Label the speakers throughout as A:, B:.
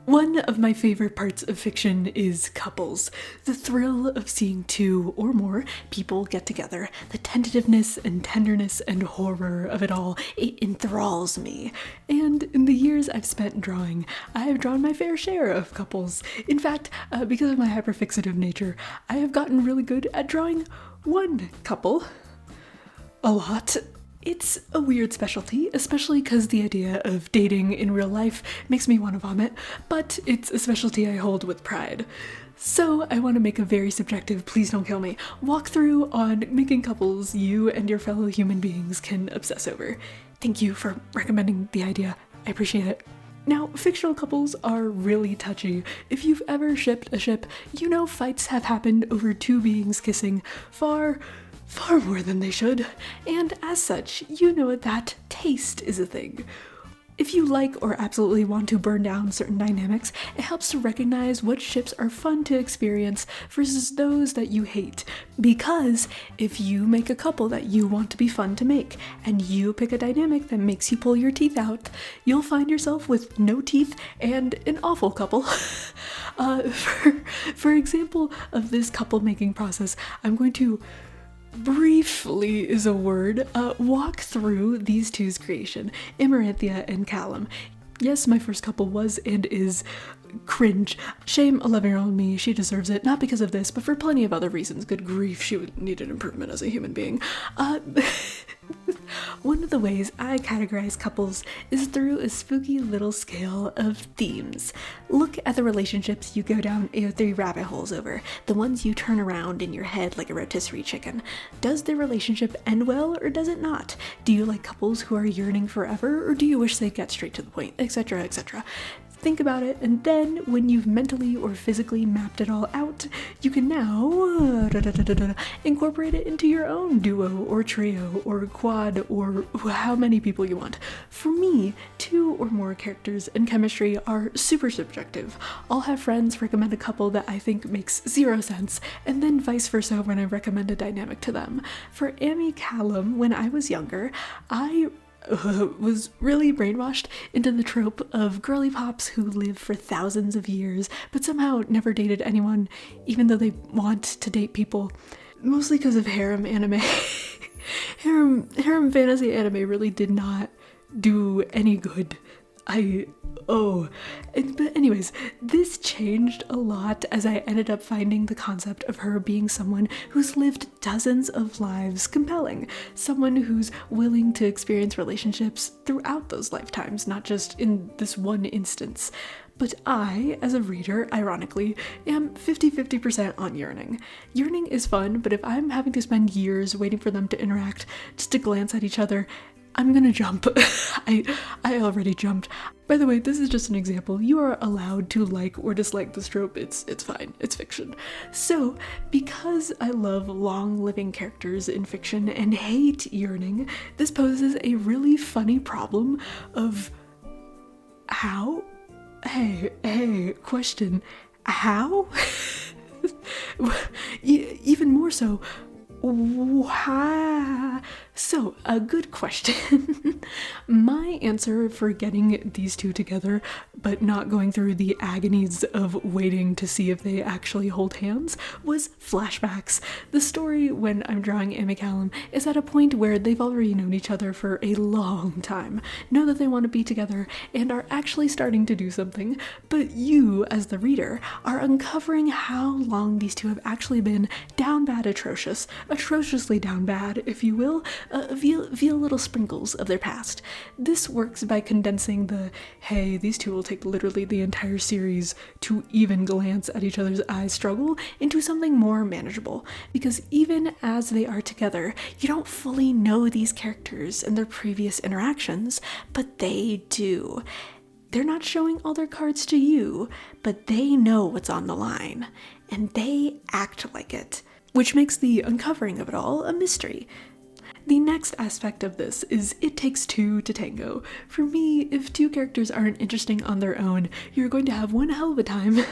A: One of my favorite parts of fiction is couples. The thrill of seeing two or more people get together, the tentativeness and tenderness and horror of it all, it enthralls me. And in the years I've spent drawing, I have drawn my fair share of couples. In fact, because of my hyperfixative nature, I have gotten really good at drawing one couple. A lot. It's a weird specialty, especially because the idea of dating in real life makes me want to vomit, but it's a specialty I hold with pride. So I want to make a very subjective, please don't kill me, walkthrough on making couples you and your fellow human beings can obsess over. Thank you for recommending the idea. I appreciate it. Now, fictional couples are really touchy. If you've ever shipped a ship, you know fights have happened over two beings kissing far more than they should, and as such, you know that taste is a thing. If you like or absolutely want to burn down certain dynamics, it helps to recognize what ships are fun to experience versus those that you hate. Because if you make a couple that you want to be fun to make, and you pick a dynamic that makes you pull your teeth out, you'll find yourself with no teeth and an awful couple. For example of this couple making process, I'm going to briefly is a word, walk through these two's creation, Imaranthia and Callum. Yes, my first couple was and is cringe. Shame 11-year-old me, she deserves it, not because of this, but for plenty of other reasons. Good grief, she would need an improvement as a human being. One of the ways I categorize couples is through a spooky little scale of themes. Look at the relationships you go down AO3 rabbit holes over, the ones you turn around in your head like a rotisserie chicken. Does the relationship end well or does it not? Do you like couples who are yearning forever, or do you wish they'd get straight to the point, etc., etc.? Think about it, and then when you've mentally or physically mapped it all out, you can now incorporate it into your own duo or trio or quad or how many people you want. For me, two or more characters and chemistry are super subjective. I'll have friends recommend a couple that I think makes zero sense, and then vice versa when I recommend a dynamic to them. For Amy Callum, when I was younger, I was really brainwashed into the trope of girly pops who live for thousands of years but somehow never dated anyone even though they want to date people, mostly because of harem anime. harem fantasy anime really did not do any good. But anyways, this changed a lot as I ended up finding the concept of her being someone who's lived dozens of lives compelling, someone who's willing to experience relationships throughout those lifetimes, not just in this one instance. But I, as a reader, ironically, am 50% on yearning. Yearning is fun, but if I'm having to spend years waiting for them to interact, just to glance at each other, I'm gonna jump. I already jumped. By the way, this is just an example. You are allowed to like or dislike this trope. It's fine. It's fiction. So, because I love long-living characters in fiction and hate yearning, this poses a really funny problem of how? Hey, question. How? Even more so, why? So, a good question. My answer for getting these two together, but not going through the agonies of waiting to see if they actually hold hands, was flashbacks. The story when I'm drawing Amy Callum is at a point where they've already known each other for a long time, know that they want to be together, and are actually starting to do something, but you, as the reader, are uncovering how long these two have actually been down bad atrociously down bad, if you will, via little sprinkles of their past. This works by condensing the, hey, these two will take literally the entire series to even glance at each other's eyes struggle into something more manageable. Because even as they are together, you don't fully know these characters and their previous interactions, but they do. They're not showing all their cards to you, but they know what's on the line, and they act like it, which makes the uncovering of it all a mystery. The next aspect of this is it takes two to tango. For me, if two characters aren't interesting on their own, you're going to have one hell of a time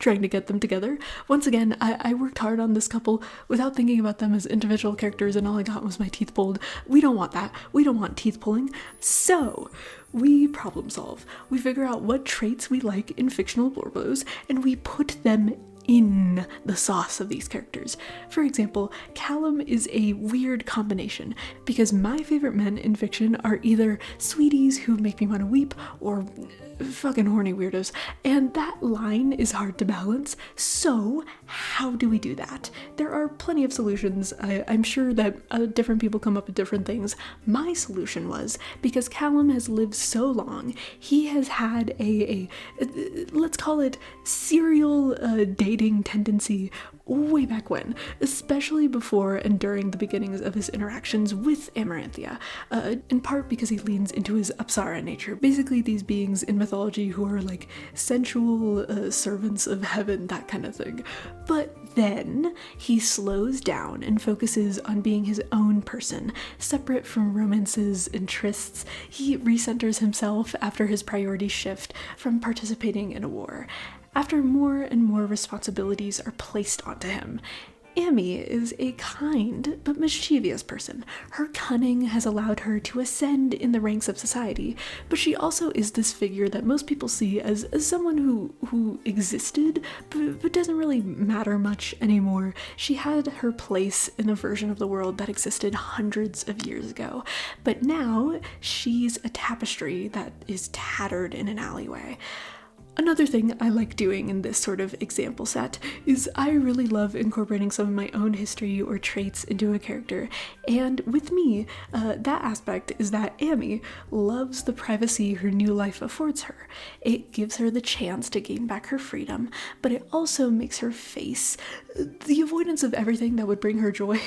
A: trying to get them together. Once again, I worked hard on this couple without thinking about them as individual characters, and all I got was my teeth pulled. We don't want that. We don't want teeth pulling. So we problem solve. We figure out what traits we like in fictional Borbos, and we put them in the sauce of these characters. For example, Callum is a weird combination because my favorite men in fiction are either sweeties who make me want to weep or fucking horny weirdos, and that line is hard to balance. So how do we do that? There are plenty of solutions. I'm sure that different people come up with different things. My solution was, because Callum has lived so long, he has had a let's call it serial dating tendency way back when, especially before and during the beginnings of his interactions with Amaranthia, in part because he leans into his Apsara nature, basically these beings in mythology who are like sensual servants of heaven, that kind of thing. But then he slows down and focuses on being his own person, separate from romances and trysts. He recenters himself after his priorities shift from participating in a war, after more and more responsibilities are placed onto him. Amy is a kind but mischievous person. Her cunning has allowed her to ascend in the ranks of society, but she also is this figure that most people see as someone who existed, but doesn't really matter much anymore. She had her place in a version of the world that existed hundreds of years ago, but now she's a tapestry that is tattered in an alleyway. Another thing I like doing in this sort of example set is I really love incorporating some of my own history or traits into a character, and with me, that aspect is that Amy loves the privacy her new life affords her. It gives her the chance to gain back her freedom, but it also makes her face the avoidance of everything that would bring her joy.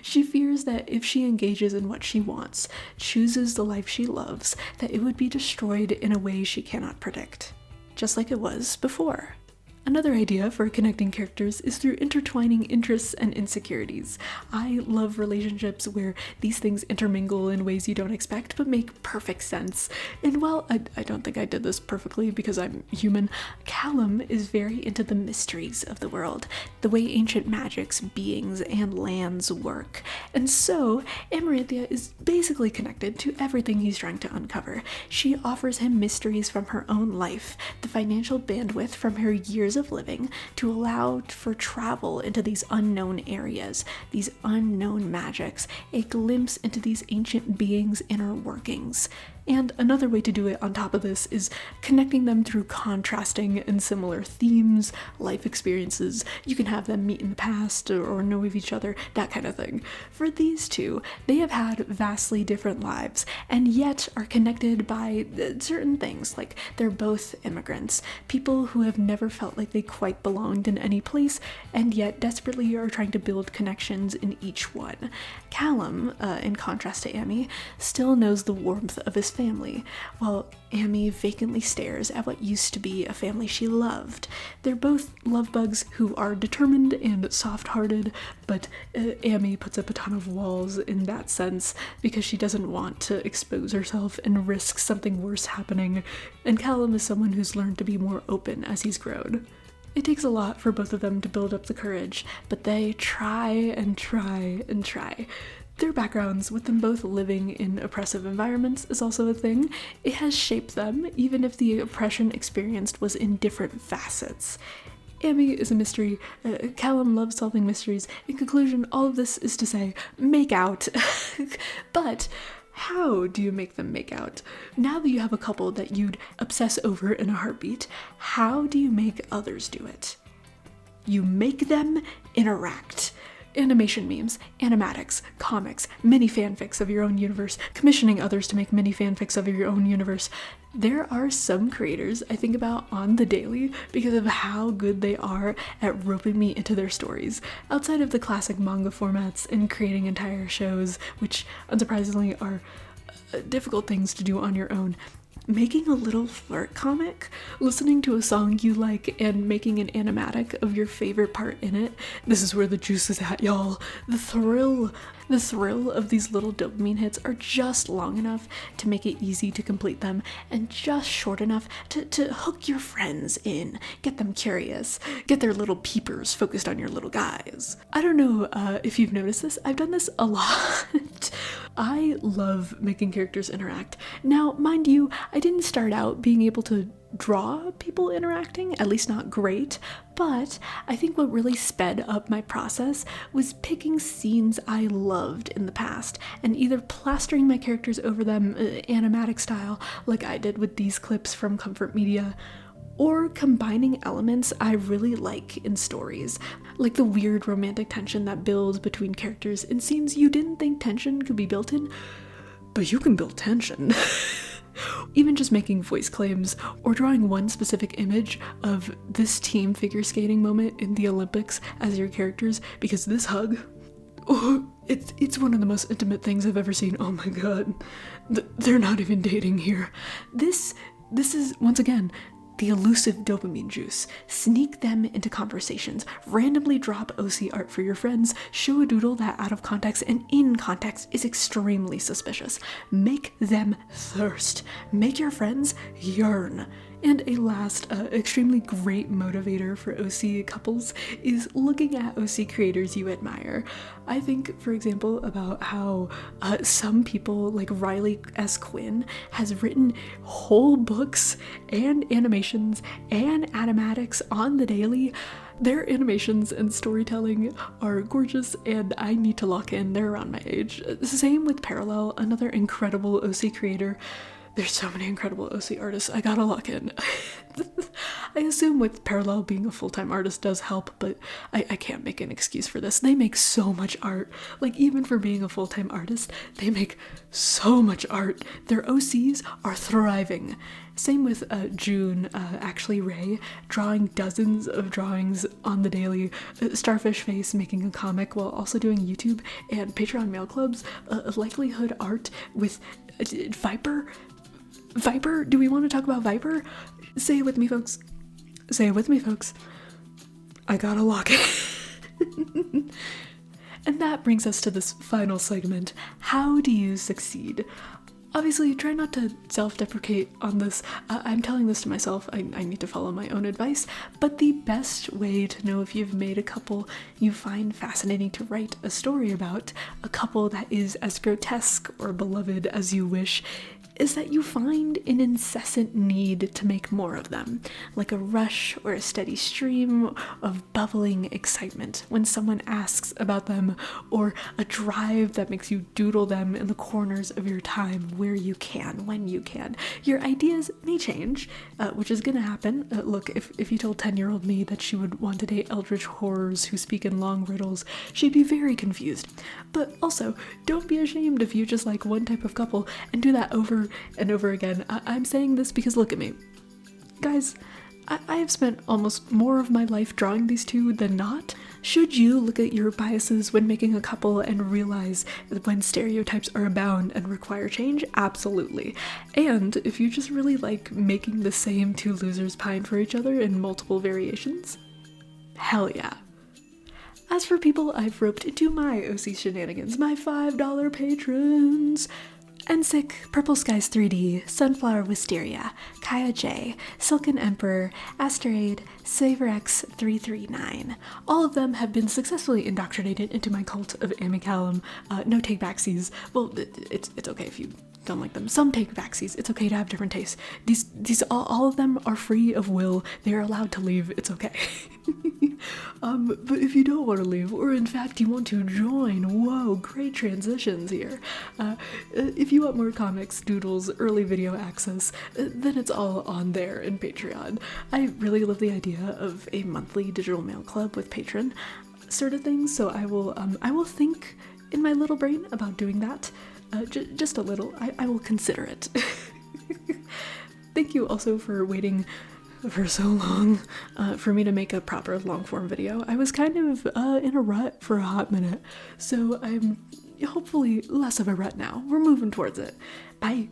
A: She fears that if she engages in what she wants, chooses the life she loves, that it would be destroyed in a way she cannot predict, just like it was before. Another idea for connecting characters is through intertwining interests and insecurities. I love relationships where these things intermingle in ways you don't expect but make perfect sense. And while I don't think I did this perfectly because I'm human, Callum is very into the mysteries of the world, the way ancient magics, beings, and lands work. And so, Amaranthia is basically connected to everything he's trying to uncover. She offers him mysteries from her own life, the financial bandwidth from her years of living to allow for travel into these unknown areas, these unknown magics, a glimpse into these ancient beings' inner workings. And another way to do it on top of this is connecting them through contrasting and similar themes, life experiences. You can have them meet in the past or know of each other, that kind of thing. For these two, they have had vastly different lives and yet are connected by certain things, like they're both immigrants, people who have never felt like they quite belonged in any place and yet desperately are trying to build connections in each one. Callum, in contrast to Amy, still knows the warmth of his family, while Amy vacantly stares at what used to be a family she loved. They're both love bugs who are determined and soft-hearted, but Amy puts up a ton of walls in that sense because she doesn't want to expose herself and risk something worse happening, and Callum is someone who's learned to be more open as he's grown. It takes a lot for both of them to build up the courage, but they try and try and try. Their backgrounds, with them both living in oppressive environments, is also a thing. It has shaped them, even if the oppression experienced was in different facets. Amy is a mystery. Callum loves solving mysteries. In conclusion, all of this is to say, make out. But how do you make them make out? Now that you have a couple that you'd obsess over in a heartbeat, how do you make others do it? You make them interact. Animation memes, animatics, comics, mini fanfics of your own universe, commissioning others to make mini fanfics of your own universe. There are some creators I think about on the daily because of how good they are at roping me into their stories. Outside of the classic manga formats and creating entire shows, which unsurprisingly are difficult things to do on your own, making a little flirt comic, listening to a song you like and making an animatic of your favorite part in it, this is where the juice is at, y'all. The thrill The thrill of these little dopamine hits are just long enough to make it easy to complete them, and just short enough to hook your friends in, get them curious, get their little peepers focused on your little guys. I don't know if you've noticed this, I've done this a lot. I love making characters interact. Now, mind you, I didn't start out being able to draw people interacting, at least not great, but I think what really sped up my process was picking scenes I loved in the past and either plastering my characters over them animatic style like I did with these clips from Comfort Media, or combining elements I really like in stories, like the weird romantic tension that builds between characters in scenes you didn't think tension could be built in, but you can build tension. Even just making voice claims or drawing one specific image of this team figure skating moment in the Olympics as your characters, because this hug, oh, it's one of the most intimate things I've ever seen. Oh my god, they're not even dating here. This is, once again, the elusive dopamine juice. Sneak them into conversations, randomly drop OC art for your friends, show a doodle that out of context and in context is extremely suspicious. Make them thirst. Make your friends yearn. And a last, extremely great motivator for OC couples is looking at OC creators you admire. I think, for example, about how some people, like Riley S. Quinn, has written whole books and animations and animatics on the daily. Their animations and storytelling are gorgeous, and I need to lock in. They're around my age. Same with Parallel, another incredible OC creator. There's so many incredible OC artists, I gotta lock in. I assume with Parallel being a full-time artist does help, but I can't make an excuse for this. They make so much art. Like, even for being a full-time artist, they make so much art. Their OCs are thriving. Same with June, actually Ray, drawing dozens of drawings on the daily, Starfish Face making a comic while also doing YouTube and Patreon mail clubs, likelihood art with Viper? Do we want to talk about Viper? Say it with me, folks. Say it with me, folks. I gotta lock it. And that brings us to this final segment. How do you succeed? Obviously, try not to self-deprecate on this. I'm telling this to myself. I need to follow my own advice. But the best way to know if you've made a couple you find fascinating to write a story about, a couple that is as grotesque or beloved as you wish, is that you find an incessant need to make more of them, like a rush or a steady stream of bubbling excitement when someone asks about them, or a drive that makes you doodle them in the corners of your time where you can, when you can. Your ideas may change, which is gonna happen. Look, if you told 10-year-old me that she would want to date eldritch horrors who speak in long riddles, she'd be very confused. But also, don't be ashamed if you just like one type of couple and do that over and over again. I'm saying this because look at me. Guys, I have spent almost more of my life drawing these two than not. Should you look at your biases when making a couple and realize that when stereotypes are abound and require change? Absolutely. And if you just really like making the same two losers pine for each other in multiple variations, hell yeah. As for people I've roped into my OC shenanigans, my $5 patrons: Ensic, Purple Skies 3D, Sunflower Wisteria, Kaya J, Silken Emperor, Asterade, SaverX339. All of them have been successfully indoctrinated into my cult of Amicalum. No take backsies. Well, it's okay if you don't like them. Some take backsies. It's okay to have different tastes. These all of them are free of will. They are allowed to leave. It's okay. But if you don't want to leave, or in fact you want to join, whoa, great transitions here. If you want more comics, doodles, early video access, then it's all on there in Patreon. I really love the idea of a monthly digital mail club with patron sort of thing, so I will think in my little brain about doing that. Just a little. I will consider it. Thank you also for waiting for so long for me to make a proper long form video. I was kind of in a rut for a hot minute, so I'm hopefully less of a rut now. We're moving towards it. Bye.